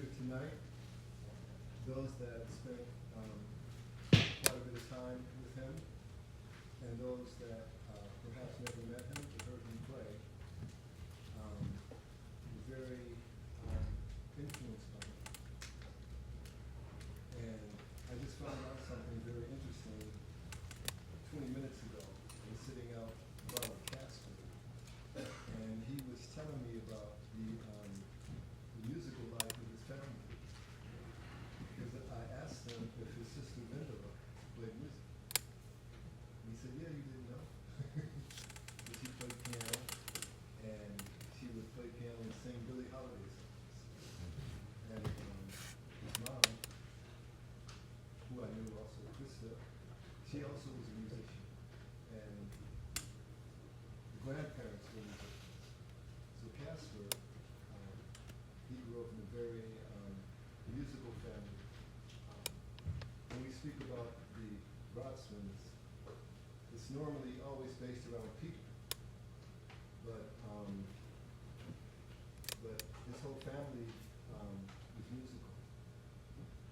here tonight. Those that spent quite a bit of time with him, and those that perhaps never met him but heard him play, were very influenced by him. And I just found out something very interesting 20 minutes ago. I was sitting out with Caspar, and he was telling me about the musical life of his family. Because I asked him if his sister Linda played music. And he said, yeah, you didn't know. But she played piano, and she would play piano and sing Billie Holiday songs. And his mom, who I knew also, Krista, she also was a musician. And the grandparents were musicians. So Caspar, he grew up in a very musical family. When we speak about the Brötzmanns, it's normally always based around Peter, but his whole family was musical.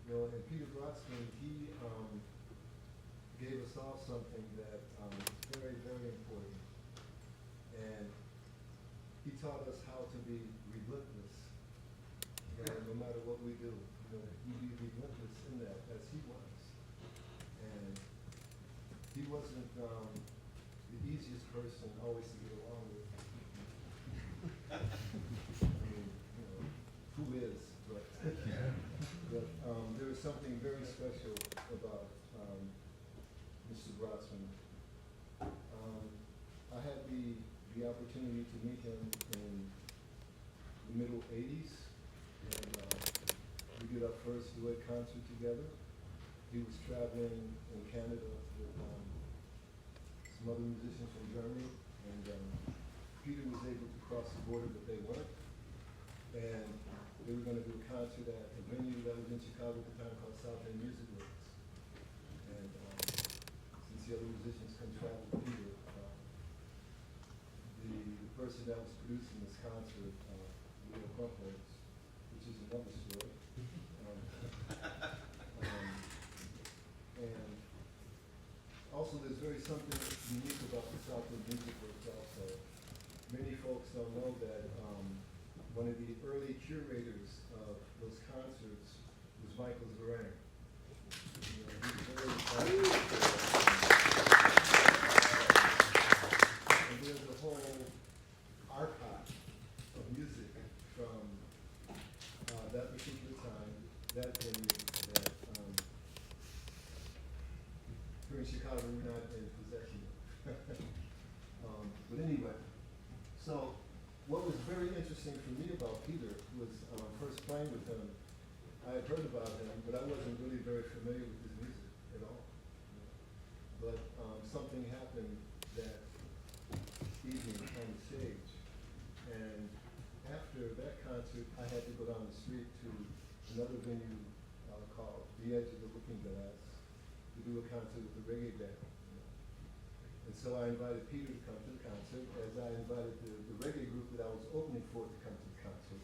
You know, and Peter Brotzmann, he gave us all something that is very, very important. And he taught us how to be relentless, no matter what we do. You know, you be relentless in that, as he was. And he wasn't the easiest person always to get along with. I mean, you know, who is? But, but there was something very special about Mr. Brotzmann. I had the opportunity to meet him in the middle 80s, and we did our first duet concert together. He was traveling in Canada with some other musicians from Germany, and Peter was able to cross the border, but they weren't. And they were going to do a concert at a venue that was in Chicago at the time called South End Music Works. And since the other musicians couldn't travel with Peter, the person that was producing this concert, which is another story. And also there's something unique about the South End Music Works also. Many folks don't know that one of the early curators of those concerts was Michael Zerang. You know, he was very and there's a whole archive of music from that particular time, that venue, that here in Chicago we're not in possession of. But anyway, so what was very interesting for me about Peter was first playing with him. I had heard about him, but I wasn't really very familiar with his music at all. But something happened that evening on the stage, and after that concert, I had to go down the street to another venue called The Edge of the Looking Glass to do a concert with the reggae band. And so I invited Peter to come to the concert, as I invited the reggae group that I was opening for to come to the concert.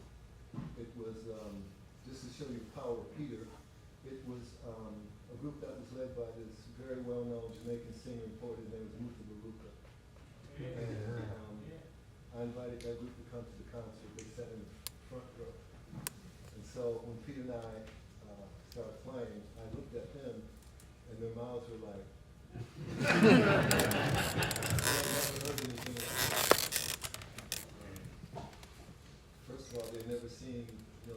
It was, just to show you the power of Peter, it was a group that was led by this very well-known Jamaican singer and poet. His name was Muta Baruka. And I invited that group to come to the concert. They sat in the front row. And so when Peter and I started playing, I looked at them, and their mouths were like, first of all, they'd never seen,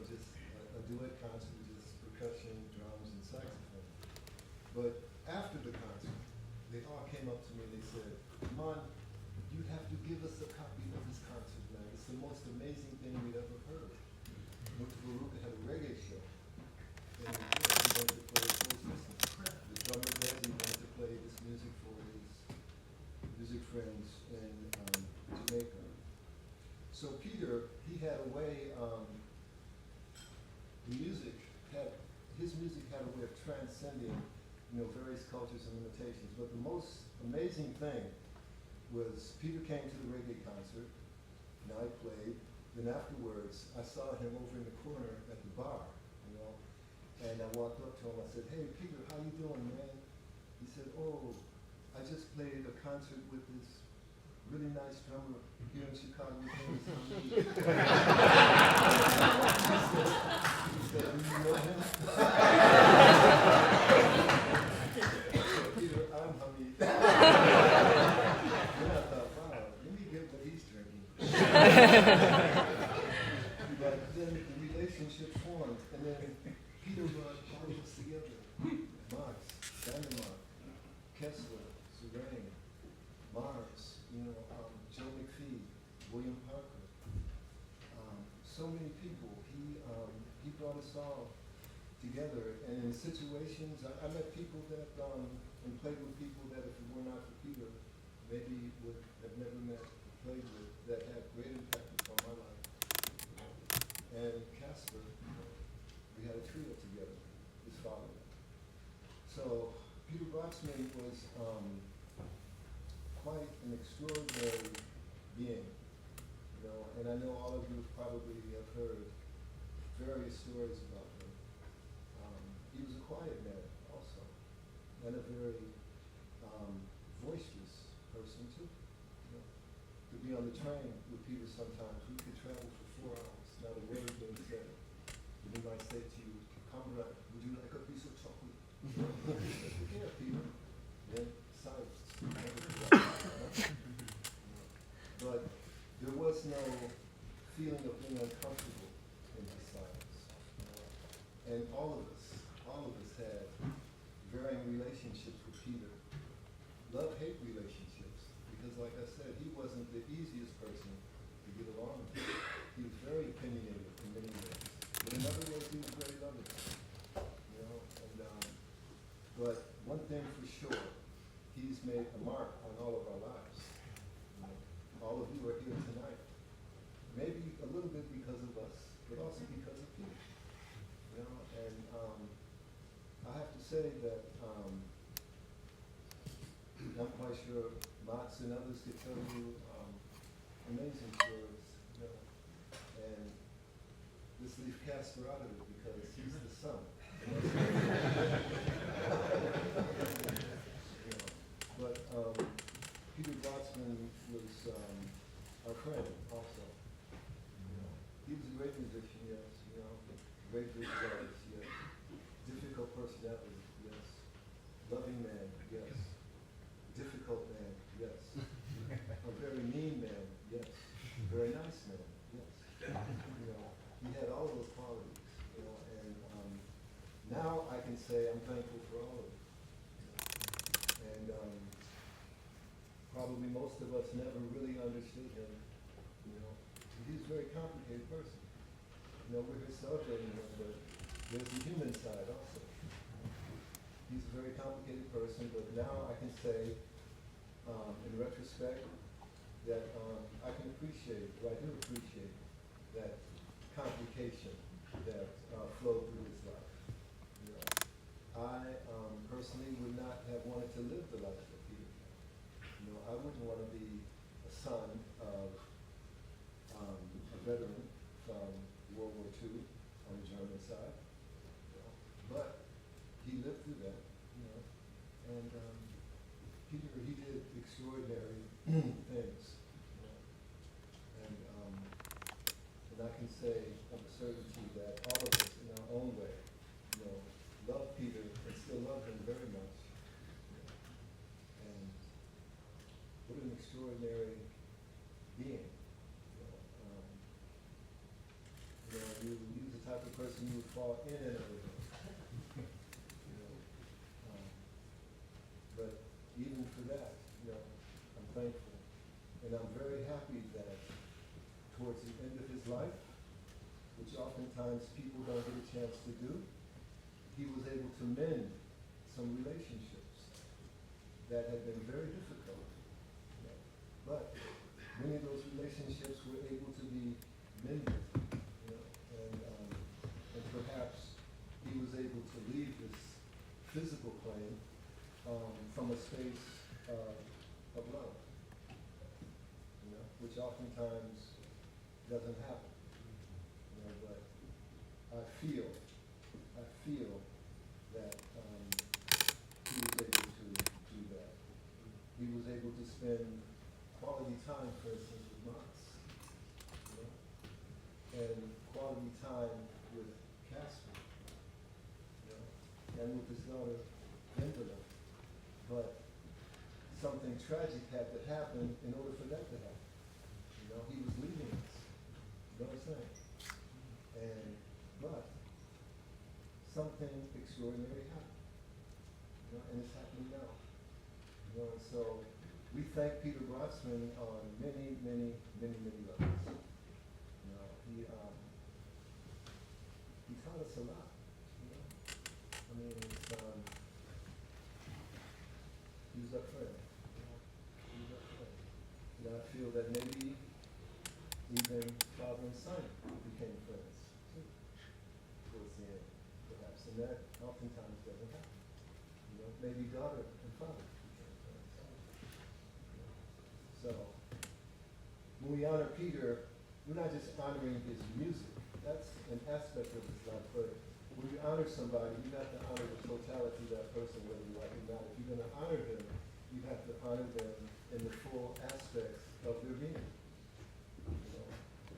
just a duet concert with just percussion, drums, and saxophone. But after the concert, they all came up to me and they said, "Man, you have to give us a copy of this concert, man. It's the most amazing thing we've ever heard." Muta Baruka had a reggae show, and he wanted to play for his listeners. The drummer there, he wanted to play this music for his music friends in Jamaica. So Peter, he had a way, his music had a way of transcending, various cultures and limitations. But the most amazing thing was Peter came to the reggae concert, and I played. Then afterwards, I saw him over in the corner at the bar, And I walked up to him, I said, "Hey, Peter, how you doing, man?" He said, "Oh, I just played a concert with this really nice drummer here in Chicago. His name is Hamid." He said, "Do you know him?" Peter, I'm Hamid. And I thought, wow, let me get what he's drinking. But then the relationship formed, and then Peter brought all of us together. Marx, Vandermark, Kessler, Surain, Mars, Joe McPhee, William Parker, so many people. He brought us all together, and in situations, I met people that, and played with people that if it were not for Peter, maybe would have never met or played with, that had great impact upon my life. And Caspar, we had a trio together, his father. So Peter Brotzmann was quite an extraordinary being, and I know all of you probably have heard various stories about him. He was a quiet man also, and a very voiceless person too. To be on the train with Peter sometimes, we could travel for 4 hours, not a word being said. And he might say to you, "Comrade, would you like a piece of chocolate?" "Yeah, Peter." Then silence. But there was no feeling of being uncomfortable in his silence. And all of us had varying relationships with Peter. Love-hate relationships, because like I said, he wasn't the easiest person to get along with. He was very opinionated in many ways. But in other ways, he was very loving. But one thing for sure, he's made a mark on all of our lives. All of you are here tonight. Maybe a little bit because of us, but also because of Peter. And I have to say that I'm quite sure Max and others could tell you amazing stories. And let's leave Caspar out of it because he's the son. But Peter Brotzmann was our friend also. He was a great musician, yes. Great visualist, yes. Difficult personality, yes. Loving man, yes. Difficult man, yes. A very mean man, yes. Very nice man, yes. He had all those qualities, and now I can say I'm thankful for all of it. And probably most of us never really understood him. He's a very complicated person. We're here celebrating him, but there's the human side also. He's a very complicated person, but now I can say, in retrospect, that I can appreciate, or I do appreciate, that complication that flowed through his life. I personally would not have wanted to live the life that Peter had. I wouldn't want to be a son of a veteran from World War II on the German side, but he lived through that, and Peter, he did extraordinary things, and I can say of a certainty that all of us in our own way, love Peter and still love him very much, and what an extraordinary being. He was the type of person you would fall in and out of. But even for that, I'm thankful. And I'm very happy that towards the end of his life, which oftentimes people don't get a chance to do, he was able to mend some relationships that had been very difficult. But many of those relationships were able to be mended. And perhaps he was able to leave this physical plane from a space of love, which oftentimes doesn't happen. But I feel and with his daughter, Linda. But something tragic had to happen in order for that to happen. You know, he was leaving us. You know what I'm saying? But something extraordinary happened. You know, and it's happening now. You know, and so we thank Peter Brotzmann on many, many, many, many levels. You know, he taught us a lot. You know, I mean, it's, he was our friend. You know, he was our friend. You know, I feel that maybe even father and son became friends too, towards the end, perhaps, and that oftentimes doesn't happen. You know, maybe daughter and father became friends. You know? So, when we honor Peter, we're not just honoring his music. That's an aspect of his life, but when you honor somebody, you have to honor the totality of that person, whether you like it or not. If you're going to honor them, you have to honor them in the full aspects of their being. You know?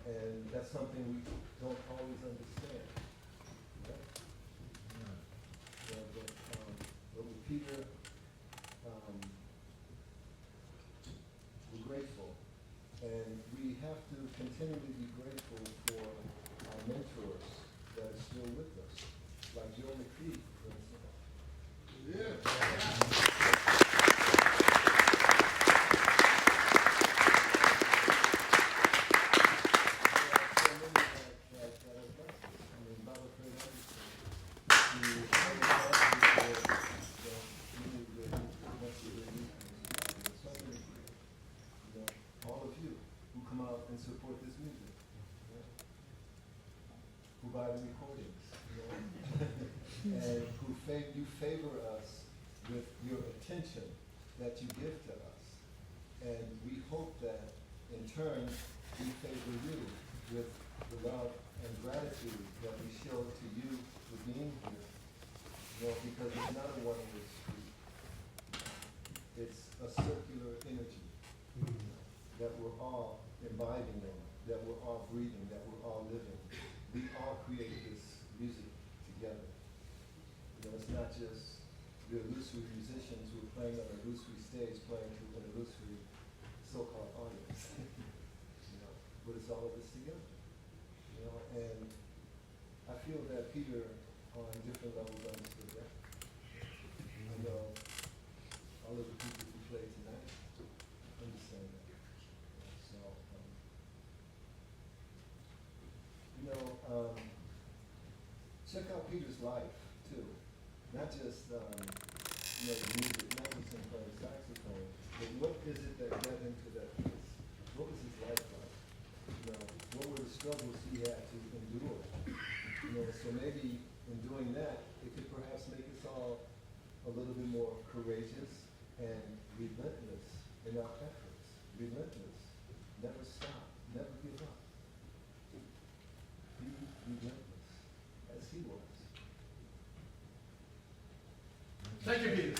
And that's something we don't always understand. Right? But with Peter, we're grateful. And we have to continually be grateful for our mentors that are still with us, like Joe McPhee, for instance. Yeah. And support this music, who buy the recordings, and who you favor us with your attention that you give to us. And we hope that in turn we favor you with the love and gratitude that we show to you for being here. You know, because it's not a one-way street. It's a circular energy that we're all imbibing in, that we're all breathing, that we're all living. We all create this music together. You know, it's not just the illusory musicians who are playing on an illusory stage, playing to an illusory so-called audience. You know, but it's all of us together. You know, and I feel that Peter, on different levels, understood that. I know all of the people who played tonight understand that. Check out Peter's life too. Not just the music, not just him playing saxophone, but what is it that got him to that place? What was his life like? You know, what were the struggles he had to endure? You know, so maybe in doing that, it could perhaps make us all a little bit more courageous and relentless in our efforts. Relentless. Never stop. Never give up. Be relentless, as he was. Thank you, Peter.